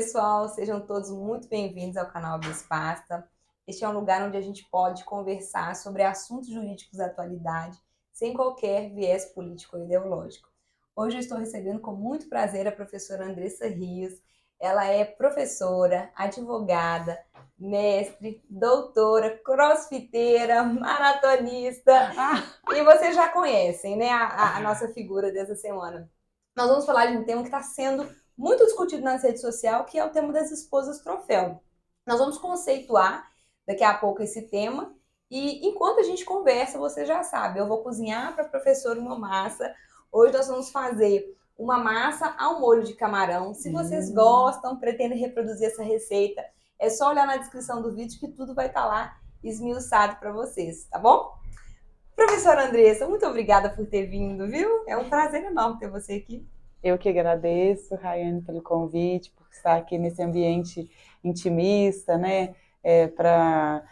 pessoal, sejam todos muito bem-vindos ao canal Bispasta. Este é um lugar onde a gente pode conversar sobre assuntos jurídicos da atualidade, sem qualquer viés político ou ideológico. Hoje eu estou recebendo com muito prazer a professora Andressa Rios. Ela é professora, advogada, mestre, doutora, crossfiteira, maratonista, e vocês já conhecem, né, a nossa figura dessa semana. Nós vamos falar de um tema que está sendo muito discutido nas redes sociais, que é o tema das esposas troféu. Nós vamos conceituar daqui a pouco esse tema e enquanto a gente conversa, você já sabe, eu vou cozinhar para a professora uma massa. Hoje nós vamos fazer uma massa ao molho de camarão. Se vocês gostam, pretendem reproduzir essa receita, é só olhar na descrição do vídeo que tudo vai estar lá esmiuçado para vocês, tá bom? Professora Andressa, muito obrigada por ter vindo, viu? É um prazer enorme ter você aqui. Eu que agradeço, Rayane, pelo convite, por estar aqui nesse ambiente intimista, né, para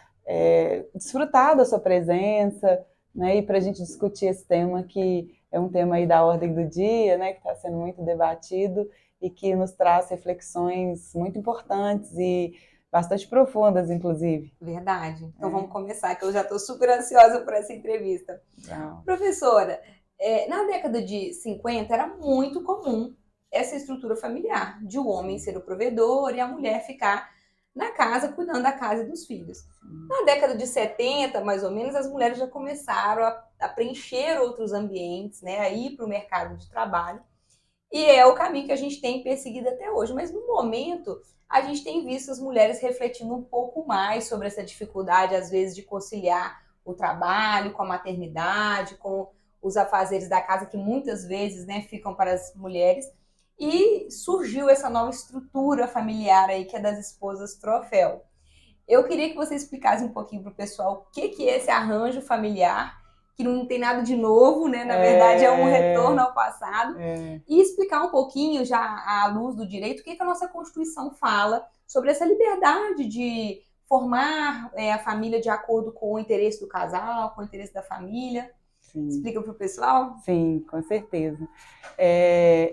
desfrutar da sua presença, né, e para a gente discutir esse tema que é um tema aí da ordem do dia, né, que está sendo muito debatido e que nos traz reflexões muito importantes e bastante profundas, inclusive. Verdade. Então vamos começar, que eu já estou super ansiosa por essa entrevista. Não. Professora, na década de 50 era muito comum essa estrutura familiar, de o homem ser o provedor e a mulher ficar na casa cuidando da casa e dos filhos. Na década de 70, mais ou menos, as mulheres já começaram a preencher outros ambientes, né, a ir para o mercado de trabalho, e é o caminho que a gente tem perseguido até hoje. Mas no momento, a gente tem visto as mulheres refletindo um pouco mais sobre essa dificuldade, às vezes, de conciliar o trabalho com a maternidade, com os afazeres da casa, que muitas vezes, né, ficam para as mulheres. E surgiu essa nova estrutura familiar aí, que é das esposas troféu. Eu queria que você explicasse um pouquinho para o pessoal o que é esse arranjo familiar, que não tem nada de novo, né? Na verdade, é um retorno ao passado. E explicar um pouquinho, já à luz do direito, o que a nossa Constituição fala sobre essa liberdade de formar a família de acordo com o interesse do casal, com o interesse da família. Sim. Explica para o pessoal? Sim, com certeza.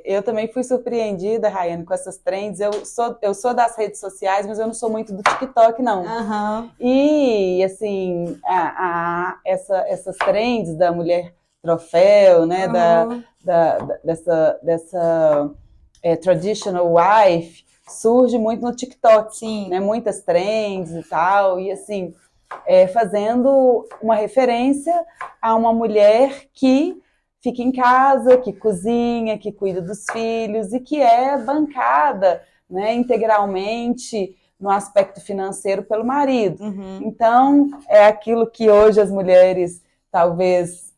Eu também fui surpreendida, Rayane, com essas trends. Eu sou das redes sociais, mas eu não sou muito do TikTok, não. Uhum. E, assim, essas trends da mulher troféu, né, dessa traditional wife, surge muito no TikTok. Sim. Né, muitas trends e tal, e assim... fazendo uma referência a uma mulher que fica em casa, que cozinha, que cuida dos filhos e que é bancada, né, integralmente no aspecto financeiro pelo marido. Uhum. Então, é aquilo que hoje as mulheres, talvez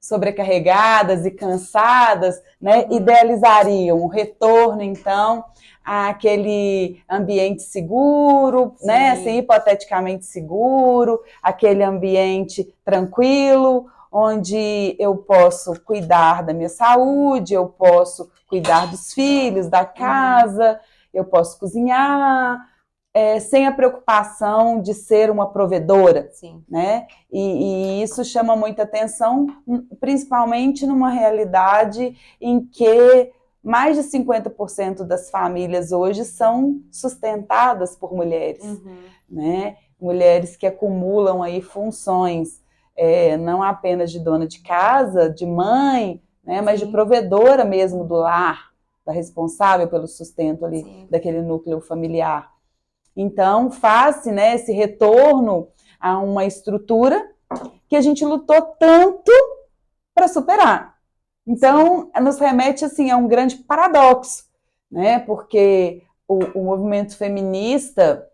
sobrecarregadas e cansadas, né, idealizariam um retorno, então, àquele ambiente seguro, Sim. né, assim, hipoteticamente seguro, aquele ambiente tranquilo, onde eu posso cuidar da minha saúde, eu posso cuidar dos filhos, da casa, eu posso cozinhar, sem a preocupação de ser uma provedora. Sim. Né? E isso chama muita atenção, principalmente numa realidade em que mais de 50% das famílias hoje são sustentadas por mulheres. Né? Mulheres que acumulam aí funções, não apenas de dona de casa, de mãe, né? Mas de provedora mesmo do lar, da responsável pelo sustento ali daquele núcleo familiar. Então, faz-se, né, esse retorno a uma estrutura que a gente lutou tanto para superar. Então, nos remete assim, a um grande paradoxo, né? Porque o movimento feminista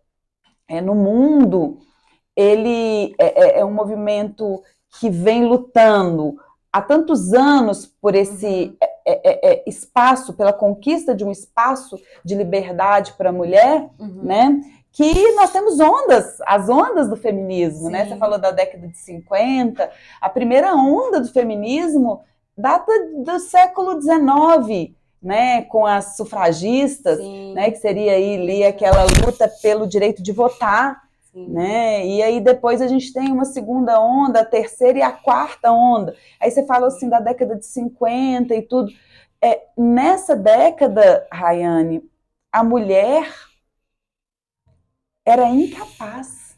no mundo, ele é um movimento que vem lutando há tantos anos por esse espaço, pela conquista de um espaço de liberdade para a mulher, né? Que nós temos as ondas do feminismo, né? Você falou da década de 50, a primeira onda do feminismo data do século XIX, né? Com as sufragistas, né? Que seria ali aquela luta pelo direito de votar, né? E aí depois a gente tem uma segunda onda, a terceira e a quarta onda. Aí você fala assim da década de 50 e tudo. Nessa década, Rayane, a mulher era incapaz.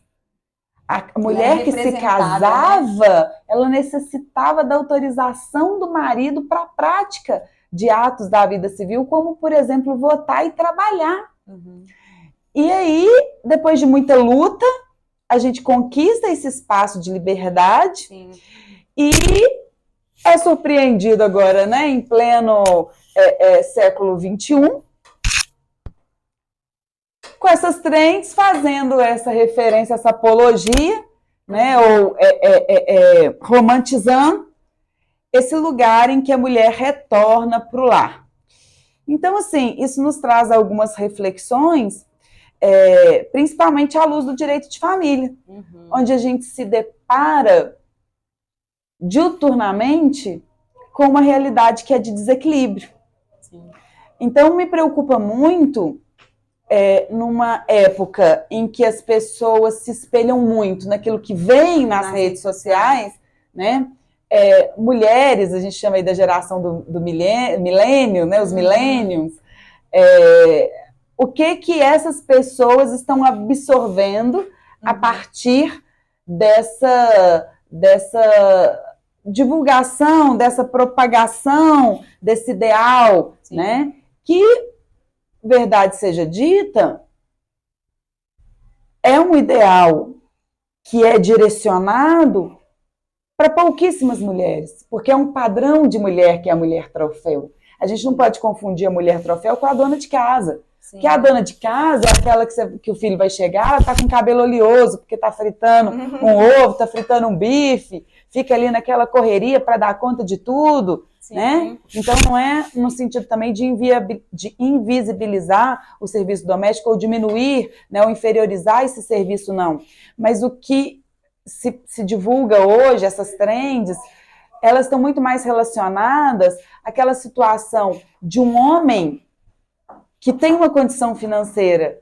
A mulher que se casava, ela necessitava da autorização do marido para a prática de atos da vida civil, como, por exemplo, votar e trabalhar. E aí, depois de muita luta, a gente conquista esse espaço de liberdade. Sim. E é surpreendido agora, né, em pleno século XXI, com essas trends fazendo essa referência, essa apologia, né, ou romantizando esse lugar em que a mulher retorna para o lar. Então, assim, isso nos traz algumas reflexões, principalmente à luz do direito de família, onde a gente se depara diuturnamente com uma realidade que é de desequilíbrio. Sim. Então, me preocupa muito numa época em que as pessoas se espelham muito naquilo que vem nas redes sociais, né? Mulheres, a gente chama aí da geração do milênio, né? Os millennials. O que essas pessoas estão absorvendo a partir dessa divulgação, dessa propagação desse ideal, sim, né? Que, verdade seja dita, é um ideal que é direcionado para pouquíssimas mulheres, porque é um padrão de mulher que é a mulher troféu. A gente não pode confundir a mulher troféu com a dona de casa. Sim. Que a dona de casa é aquela que o filho vai chegar, ela tá com cabelo oleoso, porque tá fritando um ovo, tá fritando um bife, fica ali naquela correria para dar conta de tudo, sim, né? Então não é no sentido também de invisibilizar o serviço doméstico ou diminuir, né, ou inferiorizar esse serviço, não. Mas o que se divulga hoje, essas trends, elas estão muito mais relacionadas àquela situação de um homem que tem uma condição financeira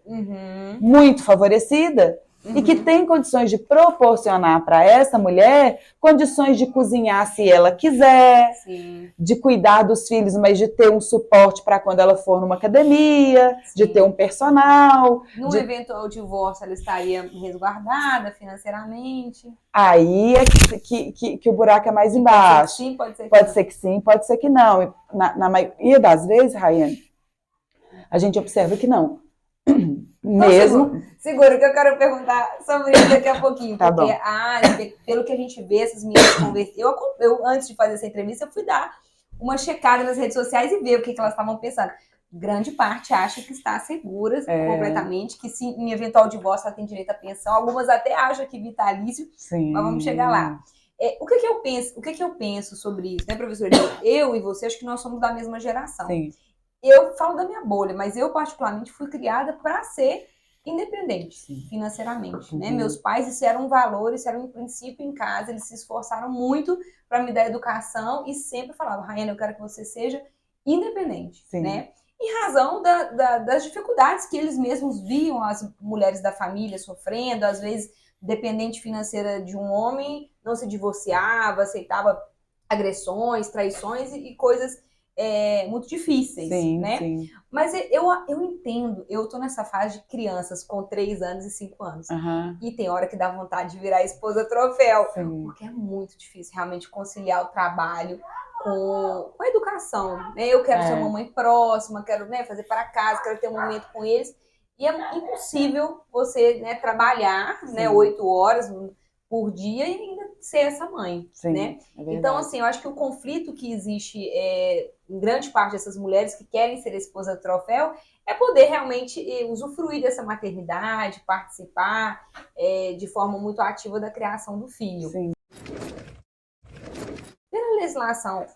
muito favorecida e que tem condições de proporcionar para essa mulher condições de cozinhar se ela quiser, sim, de cuidar dos filhos, mas de ter um suporte para quando ela for numa academia, sim, de ter um personal. No eventual divórcio, ela estaria resguardada financeiramente. Aí é que o buraco é mais embaixo. Sim, pode ser que pode ser que sim, pode ser que não. Na maioria das vezes, Rayane, a gente observa que não. Mesmo. Segura que eu quero perguntar sobre isso daqui a pouquinho. Tá porque, pelo que a gente vê, essas meninas conversam. Eu, antes de fazer essa entrevista, eu fui dar uma checada nas redes sociais e ver o que elas estavam pensando. Grande parte acha que está seguras completamente, que se em eventual divórcio ela tem direito à pensão. Algumas até acham que vitalício, sim, mas vamos chegar lá. O que eu penso sobre isso, né, professora? Eu e você, acho que nós somos da mesma geração. Sim. Eu falo da minha bolha, mas eu particularmente fui criada para ser independente, sim, financeiramente, né? Meus pais, isso era um valor, isso era um princípio em casa, eles se esforçaram muito para me dar educação e sempre falavam, Rayane, eu quero que você seja independente, sim, né? Em razão das dificuldades que eles mesmos viam as mulheres da família sofrendo, às vezes dependente financeira de um homem, não se divorciava, aceitava agressões, traições e coisas muito difíceis, sim, né? Sim. Mas eu entendo, eu tô nessa fase de crianças com 3 anos e 5 anos. E tem hora que dá vontade de virar esposa troféu. Sim. Porque é muito difícil realmente conciliar o trabalho com a educação, né? Eu quero ser uma mãe próxima, quero, né, fazer para casa, quero ter um momento com eles. E é impossível você, né, trabalhar, né, 8 horas por dia e ainda ser essa mãe, sim, né? Então, assim, eu acho que o conflito que existe em grande parte dessas mulheres que querem ser esposa troféu é poder realmente usufruir dessa maternidade, participar de forma muito ativa da criação do filho. Sim. Pela legislação,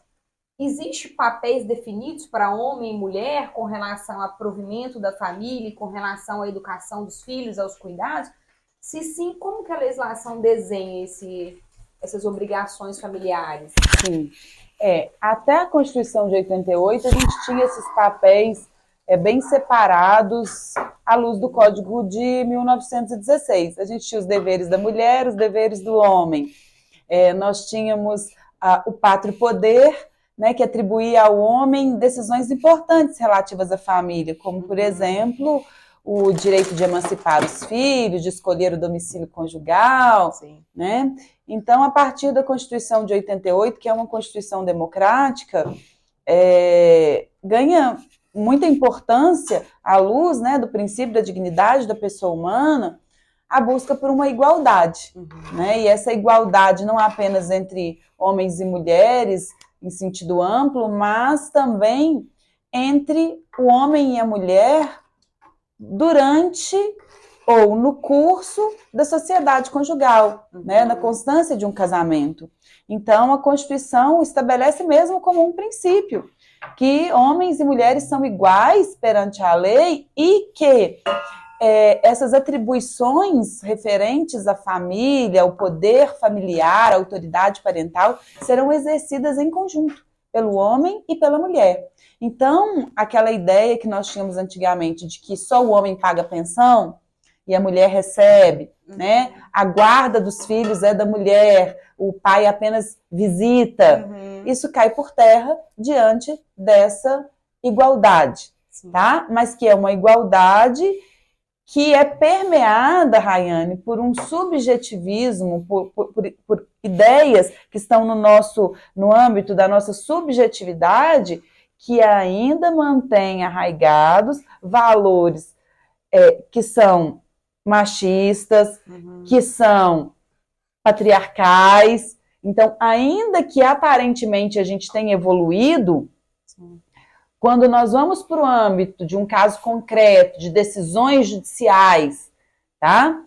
existe papéis definidos para homem e mulher com relação ao provimento da família, com relação à educação dos filhos, aos cuidados? Se sim, como que a legislação desenha essas obrigações familiares? Sim. Até a Constituição de 88, a gente tinha esses papéis bem separados à luz do Código de 1916. A gente tinha os deveres da mulher, os deveres do homem. Nós tínhamos o pátrio poder, né, que atribuía ao homem decisões importantes relativas à família, como, por exemplo, o direito de emancipar os filhos, de escolher o domicílio conjugal, Sim. né? Então, a partir da Constituição de 88, que é uma Constituição democrática, ganha muita importância à luz, né, do princípio da dignidade da pessoa humana, a busca por uma igualdade, né? E essa igualdade não apenas entre homens e mulheres, em sentido amplo, mas também entre o homem e a mulher durante ou no curso da sociedade conjugal, né? Na constância de um casamento. Então, a Constituição estabelece mesmo como um princípio que homens e mulheres são iguais perante a lei e que essas atribuições referentes à família, ao poder familiar, à autoridade parental, serão exercidas em conjunto pelo homem e pela mulher. Então, aquela ideia que nós tínhamos antigamente de que só o homem paga pensão e a mulher recebe, né? A guarda dos filhos é da mulher, o pai apenas visita. Isso cai por terra diante dessa igualdade, tá? Mas que é uma igualdade que é permeada, Rayane, por um subjetivismo, por ideias que estão no âmbito da nossa subjetividade, que ainda mantém arraigados valores que são machistas, que são patriarcais. Então, ainda que aparentemente a gente tenha evoluído, quando nós vamos para o âmbito de um caso concreto, de decisões judiciais, tá?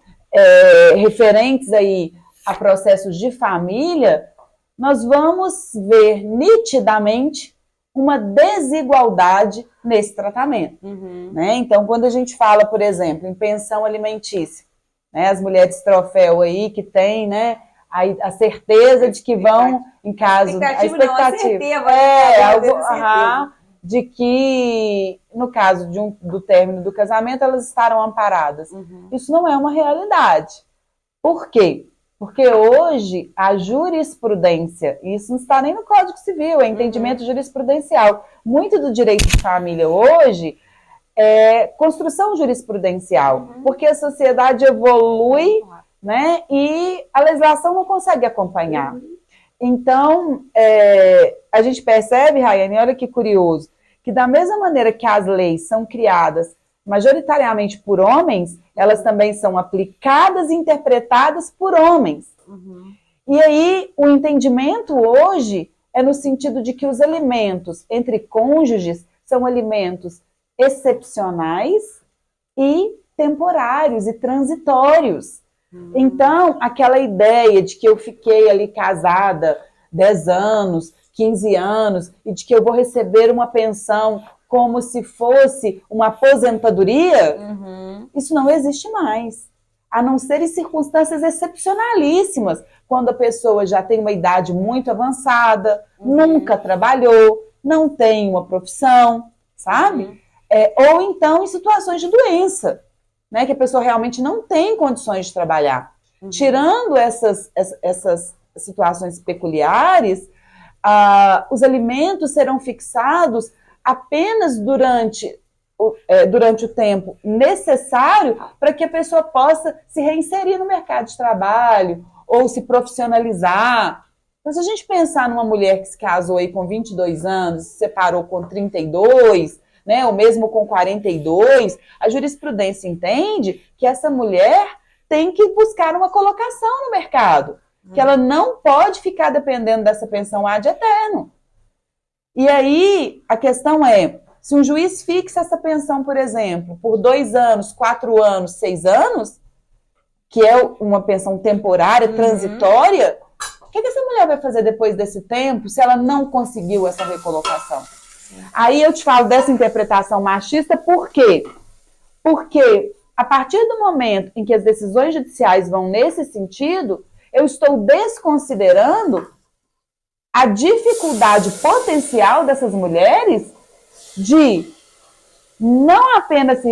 Referentes aí a processos de família, nós vamos ver nitidamente uma desigualdade nesse tratamento. Né? Então, quando a gente fala, por exemplo, em pensão alimentícia, né, as mulheres troféu aí que têm, né, a certeza de que vão, em caso... A expectativa. De que, no caso do término do casamento, elas estarão amparadas. Isso não é uma realidade. Por quê? Porque hoje a jurisprudência, isso não está nem no Código Civil, é entendimento jurisprudencial. Muito do direito de família hoje é construção jurisprudencial, porque a sociedade evolui, né, e a legislação não consegue acompanhar. Então, a gente percebe, Rayane, olha que curioso, que da mesma maneira que as leis são criadas majoritariamente por homens, elas também são aplicadas e interpretadas por homens. E aí, o entendimento hoje é no sentido de que os alimentos entre cônjuges são alimentos excepcionais e temporários e transitórios. Então, aquela ideia de que eu fiquei ali casada 10 anos, 15 anos, e de que eu vou receber uma pensão como se fosse uma aposentadoria, isso não existe mais. A não ser em circunstâncias excepcionalíssimas, quando a pessoa já tem uma idade muito avançada, nunca trabalhou, não tem uma profissão, sabe? Ou então em situações de doença, né, que a pessoa realmente não tem condições de trabalhar. Tirando essas situações peculiares, os alimentos serão fixados apenas durante o tempo necessário para que a pessoa possa se reinserir no mercado de trabalho ou se profissionalizar. Então, se a gente pensar numa mulher que se casou aí com 22 anos, se separou com 32, né, ou mesmo com 42, a jurisprudência entende que essa mulher tem que buscar uma colocação no mercado, que ela não pode ficar dependendo dessa pensão ad eterno. E aí, a questão é, se um juiz fixa essa pensão, por exemplo, por 2 anos, 4 anos, 6 anos, que é uma pensão temporária, transitória, o que essa mulher vai fazer depois desse tempo se ela não conseguiu essa recolocação? Aí eu te falo dessa interpretação machista, por quê? Porque a partir do momento em que as decisões judiciais vão nesse sentido, eu estou desconsiderando a dificuldade potencial dessas mulheres de não apenas se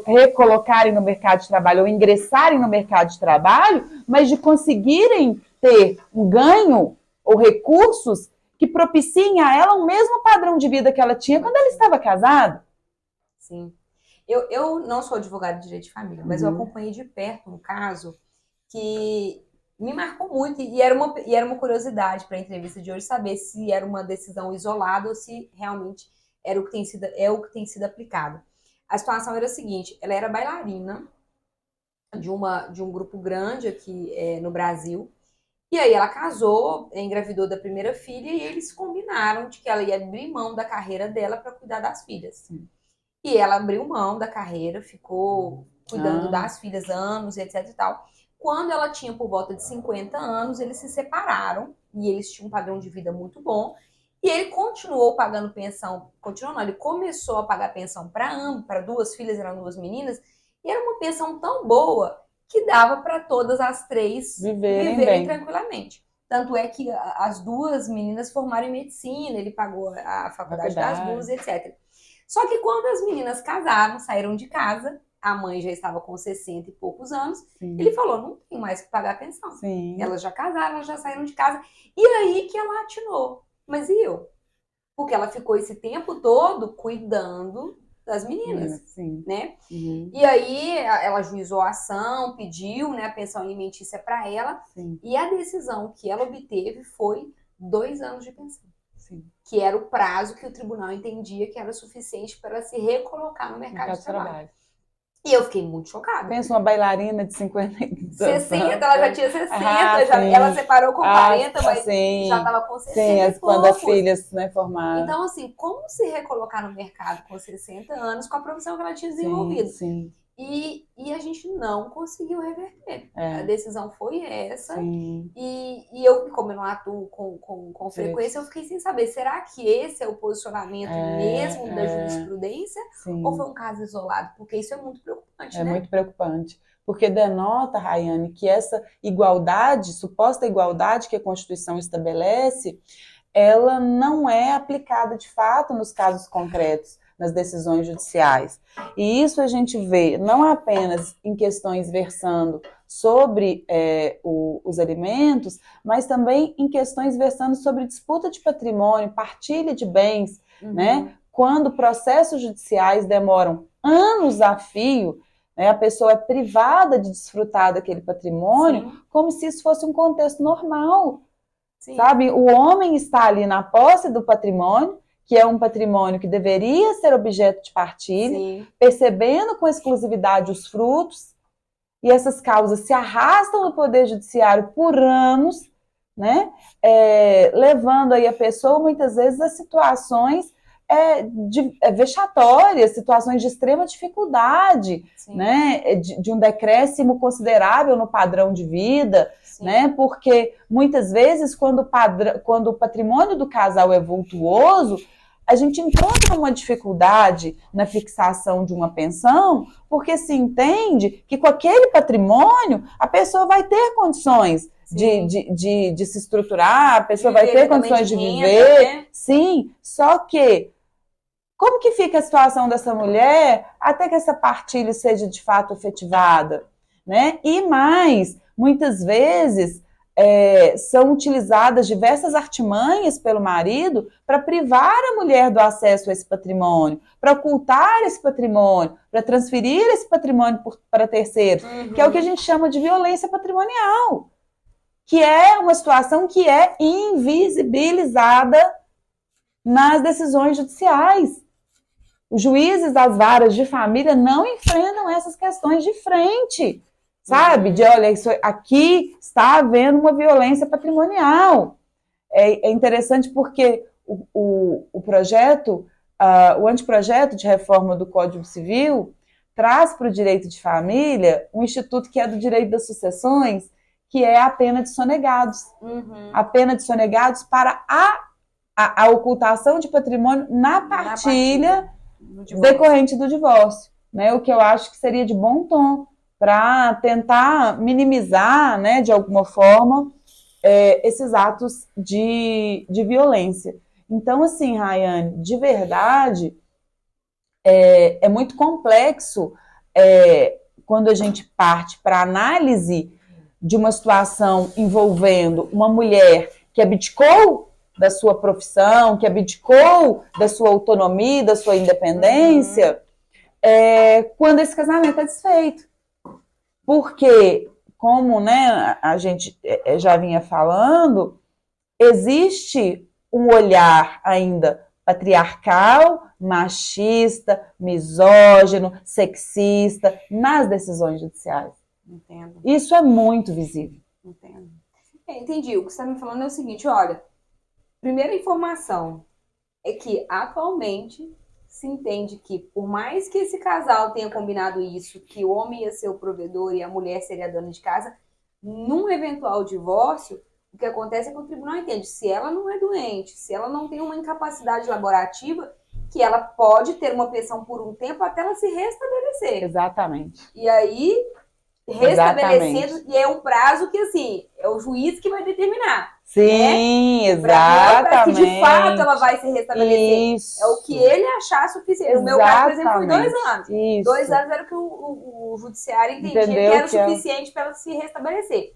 recolocarem no mercado de trabalho ou ingressarem no mercado de trabalho, mas de conseguirem ter um ganho ou recursos que propiciem a ela o mesmo padrão de vida que ela tinha quando ela estava casada. Sim. Eu não sou advogada de direito de família, mas eu acompanhei de perto um caso que me marcou muito e era uma curiosidade para a entrevista de hoje saber se era uma decisão isolada ou se realmente era o que tem sido aplicado. A situação era a seguinte, ela era bailarina de um grupo grande aqui no Brasil, e aí ela casou, engravidou da primeira filha e eles combinaram de que ela ia abrir mão da carreira dela para cuidar das filhas. Sim. E ela abriu mão da carreira, ficou cuidando das filhas anos, etc e tal. Quando ela tinha por volta de 50 anos, eles se separaram e eles tinham um padrão de vida muito bom. E ele continuou pagando pensão, continuou não, ele começou a pagar pensão para duas filhas, eram duas meninas, e era uma pensão tão boa que dava para todas as três viverem tranquilamente. Tanto é que as duas meninas formaram em medicina, ele pagou a faculdade das duas, etc. Só que quando as meninas casaram, saíram de casa, a mãe já estava com 60 e poucos anos, sim, ele falou, não tem mais que pagar a pensão. Sim. Elas já casaram, elas já saíram de casa. E aí que ela atinou. Mas e eu? Porque ela ficou esse tempo todo cuidando das meninas, sim, né? Uhum. E aí ela ajuizou a ação, pediu, né, a pensão alimentícia para ela, sim, e a decisão que ela obteve foi 2 anos de pensão. Sim. Que era o prazo que o tribunal entendia que era suficiente para ela se recolocar no mercado de trabalho. E eu fiquei muito chocada. Pensa uma bailarina de 50... 60, ela já tinha 60, ela separou com 40, mas sim, já estava com 60 sim, quando as filhas, né, formaram. Então, assim, como se recolocar no mercado com 60 anos com a profissão que ela tinha desenvolvido? Sim, sim. E a gente não conseguiu reverter. A decisão foi essa. E eu, como eu não atuo com frequência, eu fiquei sem saber, será que esse é o posicionamento mesmo da jurisprudência? Sim. Ou foi um caso isolado? Porque isso é muito preocupante, né? É muito preocupante. Porque denota, Rayane, que essa igualdade, suposta igualdade que a Constituição estabelece, ela não é aplicada de fato nos casos concretos, nas decisões judiciais. E isso a gente vê não apenas em questões versando sobre os alimentos, mas também em questões versando sobre disputa de patrimônio, partilha de bens, né? Quando processos judiciais demoram anos a fio, né, a pessoa é privada de desfrutar daquele patrimônio, sim, como se isso fosse um contexto normal. Sim. Sabe? O homem está ali na posse do patrimônio, que é um patrimônio que deveria ser objeto de partilha, sim, percebendo com exclusividade os frutos, e essas causas se arrastam no Poder Judiciário por anos, né? Levando aí a pessoa, muitas vezes, a situações vexatórias, situações de extrema dificuldade, né? De um decréscimo considerável no padrão de vida, sim, né? Porque muitas vezes, quando o patrimônio do casal é vultuoso, a gente encontra uma dificuldade na fixação de uma pensão, porque se entende que com aquele patrimônio a pessoa vai ter condições de se estruturar, a pessoa vai ter condições de viver, né? Sim, só que como que fica a situação dessa mulher até que essa partilha seja de fato efetivada, né? E mais, muitas vezes são utilizadas diversas artimanhas pelo marido para privar a mulher do acesso a esse patrimônio, para ocultar esse patrimônio, para transferir esse patrimônio para terceiros, que é o que a gente chama de violência patrimonial, que é uma situação que é invisibilizada nas decisões judiciais. Os juízes das varas de família não enfrentam essas questões de frente, sabe? De, olha, isso aqui está havendo uma violência patrimonial. É interessante porque o projeto, o anteprojeto de reforma do Código Civil traz para o direito de família um instituto que é do direito das sucessões, que é a pena de sonegados. A pena de sonegados para a ocultação de patrimônio na partilha decorrente do divórcio, né? O que eu acho que seria de bom tom para tentar minimizar, né, de alguma forma, esses atos de violência. Então, assim, Rayane, de verdade, é muito complexo quando a gente parte para análise de uma situação envolvendo uma mulher que abdicou da sua profissão, que abdicou da sua autonomia, da sua independência, quando esse casamento é desfeito. Porque, como, né, a gente já vinha falando, existe um olhar ainda patriarcal, machista, misógino, sexista nas decisões judiciais. Entendo. Isso é muito visível. Entendo. Entendi. O que você está me falando é o seguinte, olha, primeira informação é que atualmente se entende que, por mais que esse casal tenha combinado isso, que o homem ia ser o provedor e a mulher seria a dona de casa, num eventual divórcio, o que acontece é que o tribunal entende, se ela não é doente, se ela não tem uma incapacidade laborativa, que ela pode ter uma pensão por um tempo até ela se restabelecer. Exatamente. E aí, restabelecendo, e é um prazo que, assim, é o juiz que vai determinar. Sim, né? exatamente. Para que de fato ela vai se restabelecer. Isso. É o que ele achar suficiente. No meu caso, por exemplo, foi 2 anos. Isso. 2 anos era o que o judiciário entendia Entendeu que era o suficiente para ela se restabelecer.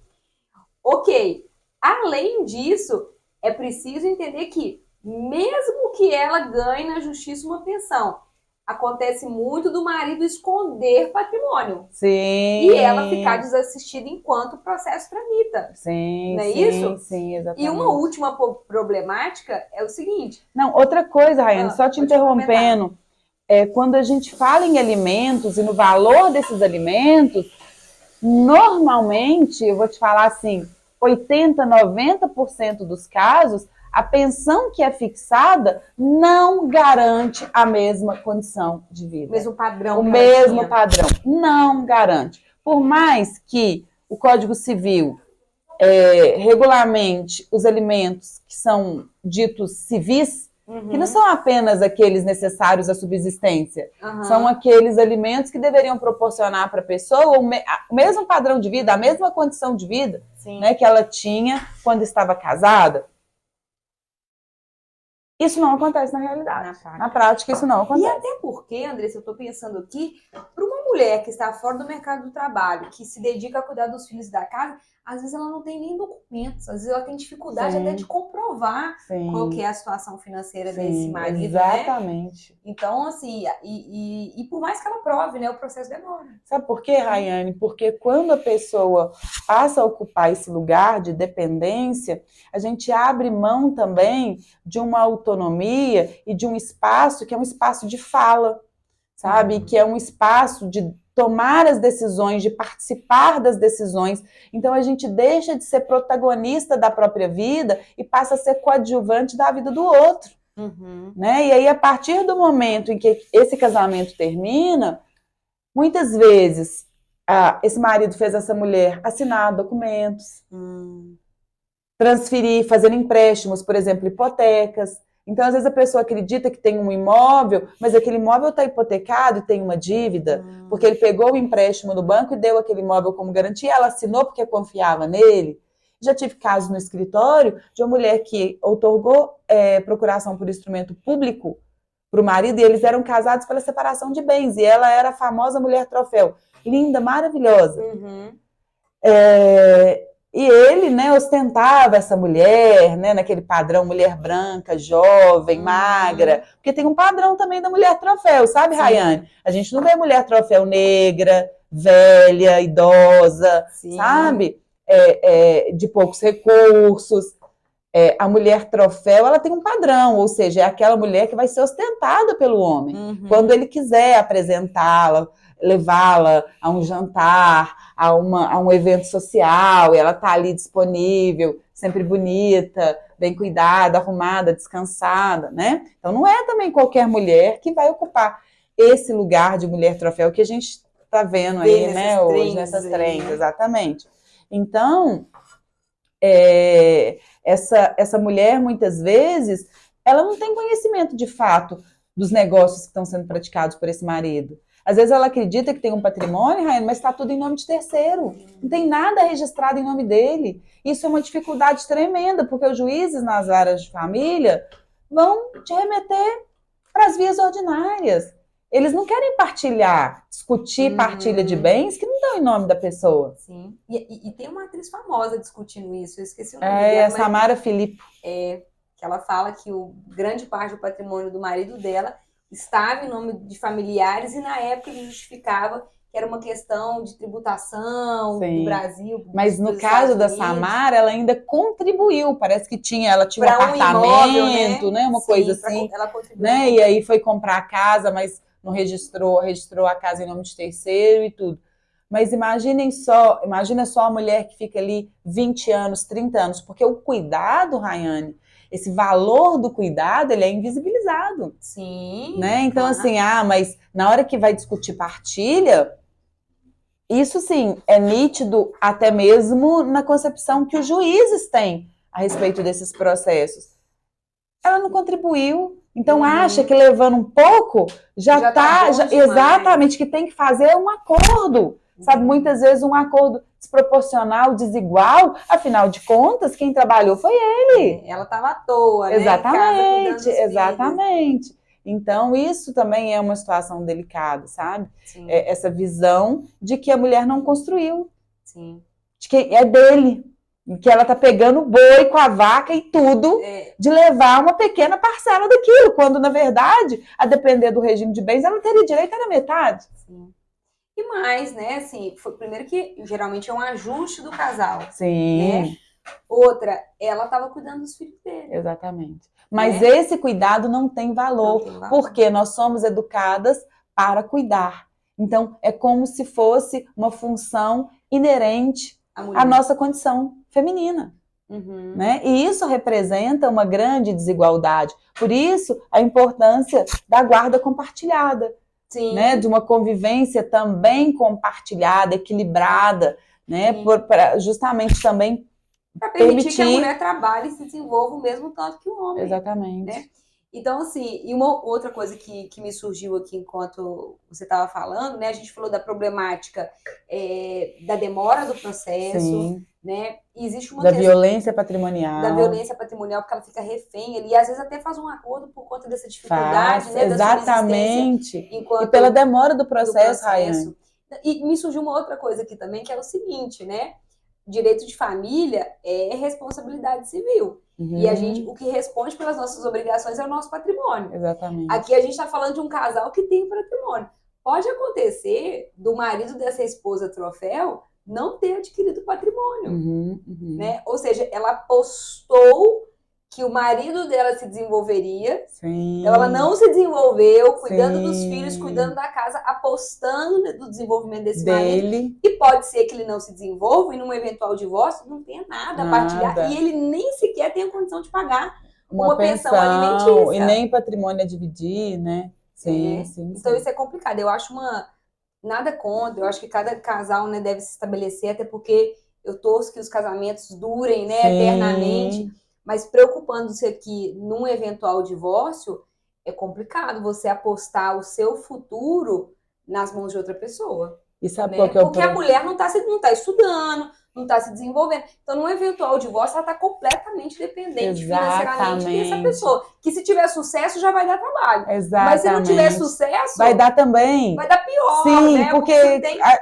Ok. Além disso, é preciso entender que, mesmo que ela ganhe na justiça uma pensão, acontece muito do marido esconder patrimônio. Sim. E ela ficar desassistida enquanto o processo tramita. Sim, não é sim, isso? Sim, exatamente. E uma última problemática é o seguinte... Não, outra coisa, Raiane, só te interrompendo. Quando a gente fala em alimentos e no valor desses alimentos, normalmente, eu vou te falar assim, 80%, 90% dos casos, a pensão que é fixada não garante a mesma condição de vida. O mesmo padrão. O mesmo padrão. Não garante. Por mais que o Código Civil regulamente os alimentos que são ditos civis, que não são apenas aqueles necessários à subsistência, são aqueles alimentos que deveriam proporcionar para a pessoa o mesmo padrão de vida, a mesma condição de vida, né, que ela tinha quando estava casada. Isso não acontece na realidade. Na prática, isso não acontece. E até porque, Andressa, eu estou pensando aqui, para uma mulher que está fora do mercado do trabalho, que se dedica a cuidar dos filhos da casa, às vezes ela não tem nem documentos, às vezes ela tem dificuldade até de comprovar qual que é a situação financeira desse marido, exatamente. Né? Então, assim, e por mais que ela prove, né, o processo demora. Sabe por quê, Rayane? Porque quando a pessoa passa a ocupar esse lugar de dependência, a gente abre mão também de uma autonomia e de um espaço que é um espaço de fala, sabe? Que é um espaço de tomar as decisões, de participar das decisões. Então a gente deixa de ser protagonista da própria vida e passa a ser coadjuvante da vida do outro. Né? E aí, a partir do momento em que esse casamento termina, muitas vezes esse marido fez essa mulher assinar documentos, transferir, fazer empréstimos, por exemplo, hipotecas. Então, às vezes, a pessoa acredita que tem um imóvel, mas aquele imóvel está hipotecado e tem uma dívida, porque ele pegou o empréstimo no banco e deu aquele imóvel como garantia, ela assinou porque confiava nele. Já tive casos no escritório de uma mulher que outorgou procuração por instrumento público para o marido, e eles eram casados pela separação de bens, e ela era a famosa mulher troféu. Linda, maravilhosa. E ele, né, ostentava essa mulher, né, naquele padrão mulher branca, jovem, magra, porque tem um padrão também da mulher troféu, sabe, Rayane? A gente não vê mulher troféu negra, velha, idosa, sabe? De poucos recursos. A mulher troféu, ela tem um padrão, ou seja, é aquela mulher que vai ser ostentada pelo homem. Quando ele quiser apresentá-la, levá-la a um jantar, a um evento social, e ela está ali disponível, sempre bonita, bem cuidada, arrumada, descansada, né? Então não é também qualquer mulher que vai ocupar esse lugar de mulher troféu que a gente está vendo aí, né, hoje, nessas trends, exatamente. Então, essa mulher, muitas vezes, ela não tem conhecimento de fato dos negócios que estão sendo praticados por esse marido. Às vezes ela acredita que tem um patrimônio, Rayane, mas está tudo em nome de terceiro. Não tem nada registrado em nome dele. Isso é uma dificuldade tremenda, porque os juízes nas áreas de família vão te remeter para as vias ordinárias. Eles não querem partilhar, discutir partilha de bens que não estão em nome da pessoa. Sim. E tem uma atriz famosa discutindo isso, eu esqueci o nome dela. Samara Filippo. Que ela fala que grande parte do patrimônio do marido dela estava em nome de familiares e na época ele justificava que era uma questão de tributação do Brasil. Mas no caso da Samara, ela ainda contribuiu, parece que ela tinha um apartamento, né? Uma coisa assim, ela contribuiu, né? E aí foi comprar a casa, mas não registrou a casa em nome de terceiro e tudo. Mas imagina só a mulher que fica ali 20 anos, 30 anos, porque o cuidado, Rayane, esse valor do cuidado, ele é invisibilizado. Sim. Né? Então, assim, mas na hora que vai discutir partilha, isso sim é nítido até mesmo na concepção que os juízes têm a respeito desses processos. Ela não contribuiu, então acha que levando um pouco já tá exatamente, que tem que fazer um acordo. Sabe, muitas vezes um acordo desproporcional, desigual, afinal de contas, quem trabalhou foi ele. Ela estava à toa, né? Exatamente, exatamente. Então, isso também é uma situação delicada, sabe? Essa visão de que a mulher não construiu. Sim. De que é dele. Que ela tá pegando o boi com a vaca e tudo, de levar uma pequena parcela daquilo, quando, na verdade, a depender do regime de bens, ela teria direito a metade. Sim. E mais, né, assim, primeiro que geralmente é um ajuste do casal. Sim. Né? Outra, ela estava cuidando dos filhos dele. Exatamente. Mas esse cuidado não tem valor, porque nós somos educadas para cuidar. Então, é como se fosse uma função inerente à nossa condição feminina. Né? E isso representa uma grande desigualdade. Por isso, a importância da guarda compartilhada. Né? De uma convivência também compartilhada, equilibrada, né? Justamente também para permitir que a mulher trabalhe e se desenvolva o mesmo tanto que o homem. Exatamente. Né? Então, assim, e uma outra coisa que me surgiu aqui enquanto você estava falando, né? A gente falou da problemática da demora do processo, Sim. Né? E existe uma violência patrimonial. Da violência patrimonial, porque ela fica refém ali, e às vezes até faz um acordo por conta dessa dificuldade, né? Exatamente. E pela demora do processo, Rayane. E me surgiu uma outra coisa aqui também, que é o seguinte, né? Direito de família é responsabilidade civil. E o que responde pelas nossas obrigações é o nosso patrimônio. Exatamente. Aqui a gente está falando de um casal que tem patrimônio. Pode acontecer do marido dessa esposa troféu não ter adquirido patrimônio. Né? Ou seja, ela apostou que o marido dela se desenvolveria. Sim. Então ela não se desenvolveu, cuidando dos filhos, cuidando da casa, apostando no desenvolvimento desse marido. E pode ser que ele não se desenvolva e num eventual divórcio não tenha nada a partilhar. E ele nem sequer tenha condição de pagar uma pensão alimentícia. E nem patrimônio a dividir, né? Sim. Então isso é complicado. Eu acho nada contra, eu acho que cada casal, né, deve se estabelecer, até porque eu torço que os casamentos durem, né, eternamente. Mas preocupando-se aqui num eventual divórcio, é complicado você apostar o seu futuro nas mãos de outra pessoa. E sabe né? qual que é o Porque a mulher não tá estudando, não está se desenvolvendo. Então, num eventual divórcio, ela está completamente dependente financeiramente dessa pessoa. Que se tiver sucesso, já vai dar trabalho. Exatamente. Mas se não tiver sucesso... vai dar também. Vai dar pior, Sim, né? Porque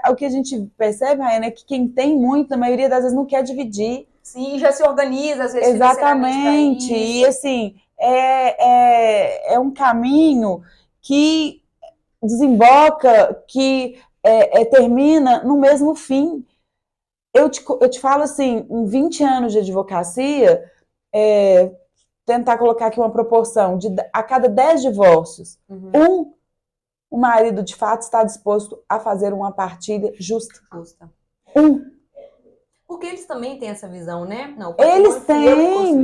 o que a gente percebe, Rayane, é que quem tem muito, na maioria das vezes, não quer dividir. Sim, já se organiza, às vezes, exatamente. E, assim, é um caminho que desemboca, que termina no mesmo fim. Eu te falo assim, em 20 anos de advocacia, tentar colocar aqui uma proporção, a cada 10 divórcios, o marido de fato está disposto a fazer uma partilha justa. Porque eles também têm essa visão, né? Não, eles têm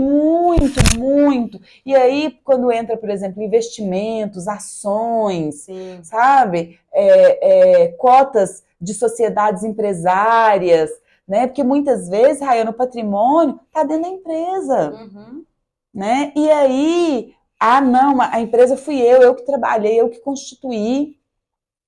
muito. E aí, quando entra, por exemplo, investimentos, ações, Sim. sabe? Cotas de sociedades empresárias, né? Porque muitas vezes, Rayane, o patrimônio está dentro da empresa. Né? E aí, não, a empresa fui eu que trabalhei, eu que constituí.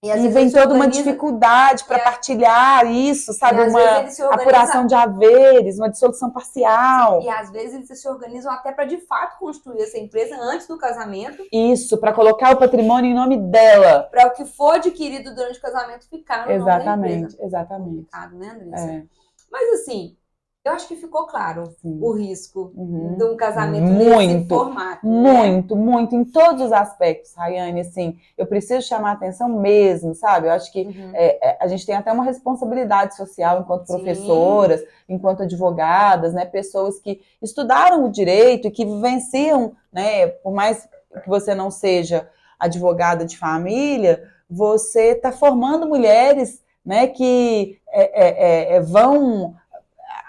E vem toda uma dificuldade para partilhar isso, sabe? Uma apuração de haveres, uma dissolução parcial. Sim, e às vezes eles se organizam até para de fato construir essa empresa antes do casamento. Isso, para colocar o patrimônio em nome dela. Para o que for adquirido durante o casamento ficar no nome da empresa. Exatamente. Complicado, né, Andressa? Mas assim, Eu acho que ficou claro Sim. o risco Uhum. de um casamento nesse formato. Muito, né? Muito, em todos os aspectos, Rayane, assim, eu preciso chamar a atenção mesmo, sabe? Eu acho que a gente tem até uma responsabilidade social enquanto professoras, enquanto advogadas, né? Pessoas que estudaram o direito e que vivenciam, né? Por mais que você não seja advogada de família, você está formando mulheres, né? Que vão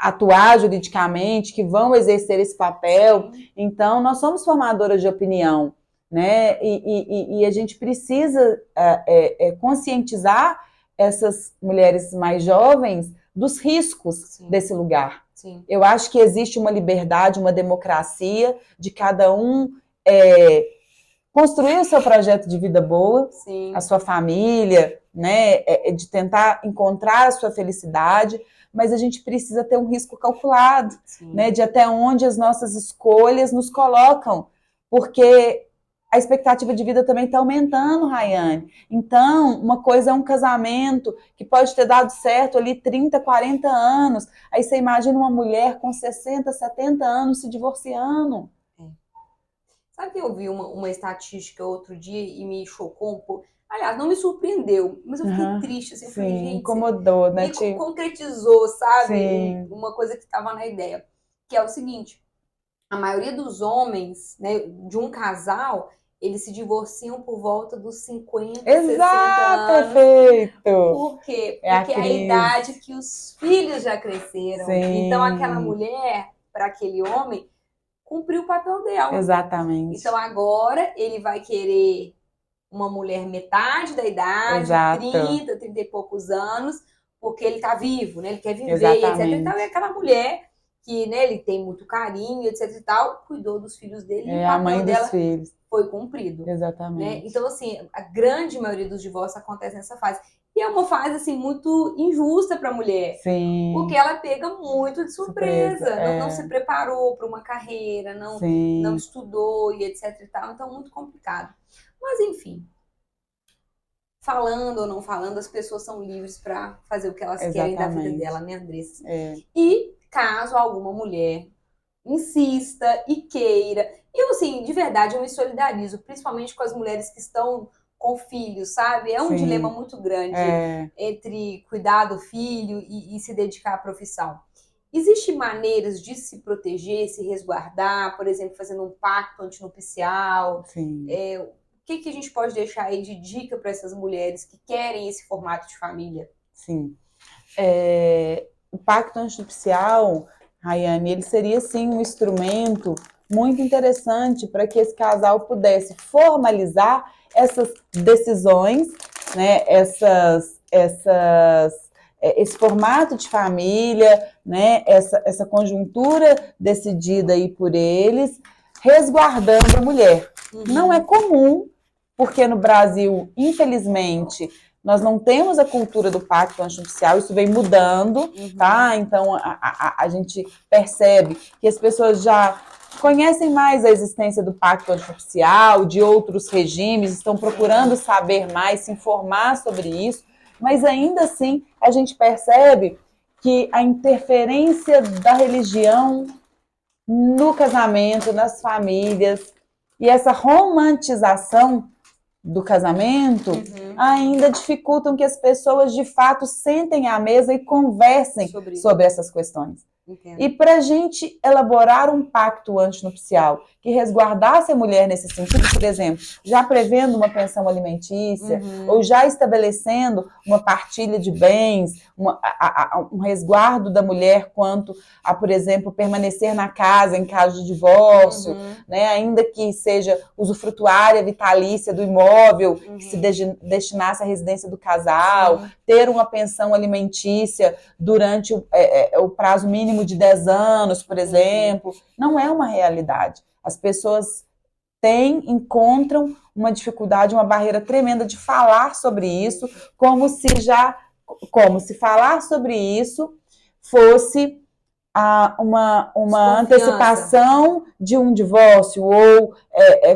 atuar juridicamente, que vão exercer esse papel. Então, nós somos formadoras de opinião, né? E a gente precisa conscientizar essas mulheres mais jovens dos riscos desse lugar. Sim. Eu acho que existe uma liberdade, uma democracia de cada um construir o seu projeto de vida boa, sim, a sua família, né? De tentar encontrar a sua felicidade, mas a gente precisa ter um risco calculado, né? De até onde as nossas escolhas nos colocam, porque a expectativa de vida também está aumentando, Rayane. Então, uma coisa é um casamento que pode ter dado certo ali 30, 40 anos. Aí você imagina uma mulher com 60, 70 anos se divorciando. Sabe que eu vi uma estatística outro dia e me chocou um pouco? Aliás, não me surpreendeu, mas eu fiquei triste. Assim, eu falei, gente, incomodou, né? Me concretizou, sabe? Uma coisa que estava na ideia. Que é o seguinte, a maioria dos homens, né, de um casal, eles se divorciam por volta dos 50, 60 anos. Perfeito! Por quê? Porque é a idade que os filhos já cresceram. Sim. Então, aquela mulher, para aquele homem, cumpriu o papel dela. Exatamente. Então, agora, ele vai querer uma mulher metade da idade, exato, 30, 30 e poucos anos, porque ele tá vivo, né? Ele quer viver, exatamente, etc. Então, é aquela mulher que, né, ele tem muito carinho, etc e tal, cuidou dos filhos dele e o papel a mãe dela dos filhos foi cumprido. Exatamente. Né? Então, assim, a grande maioria dos divórcios acontece nessa fase. E é uma fase, assim, muito injusta para a mulher. Sim. Porque ela pega muito de surpresa. Não se preparou para uma carreira, não estudou e etc e tal. Então, muito complicado. Mas, enfim, falando ou não falando, as pessoas são livres para fazer o que elas querem da vida dela, né, Andressa? E caso alguma mulher insista e queira, e eu, assim, de verdade, eu me solidarizo, principalmente com as mulheres que estão com filhos, sabe? É um dilema muito grande entre cuidar do filho e se dedicar à profissão. Existem maneiras de se proteger, se resguardar, por exemplo, fazendo um pacto antinupcial? Sim. O que a gente pode deixar aí de dica para essas mulheres que querem esse formato de família? Sim. O pacto antinupcial, Rayane, ele seria, sim, um instrumento muito interessante para que esse casal pudesse formalizar essas decisões, né, esse formato de família, né, essa conjuntura decidida aí por eles, resguardando a mulher. Uhum. Não é comum, porque no Brasil, infelizmente, nós não temos a cultura do pacto antinupcial, isso vem mudando, tá? Então, a gente percebe que as pessoas já conhecem mais a existência do pacto antinupcial, de outros regimes, estão procurando saber mais, se informar sobre isso, mas ainda assim a gente percebe que a interferência da religião no casamento, nas famílias, e essa romantização do casamento ainda dificultam que as pessoas de fato sentem à mesa e conversem sobre essas questões. Entendo. E para a gente elaborar um pacto antinupcial que resguardasse a mulher nesse sentido, por exemplo, já prevendo uma pensão alimentícia, ou já estabelecendo uma partilha de bens, um resguardo da mulher quanto a, por exemplo, permanecer na casa em caso de divórcio, né, ainda que seja usufrutuária vitalícia do imóvel, que se destinasse à residência do casal, ter uma pensão alimentícia durante o prazo mínimo de 10 anos, por exemplo, não é uma realidade. As pessoas encontram uma dificuldade, uma barreira tremenda de falar sobre isso, como se falar sobre isso fosse uma antecipação de um divórcio, ou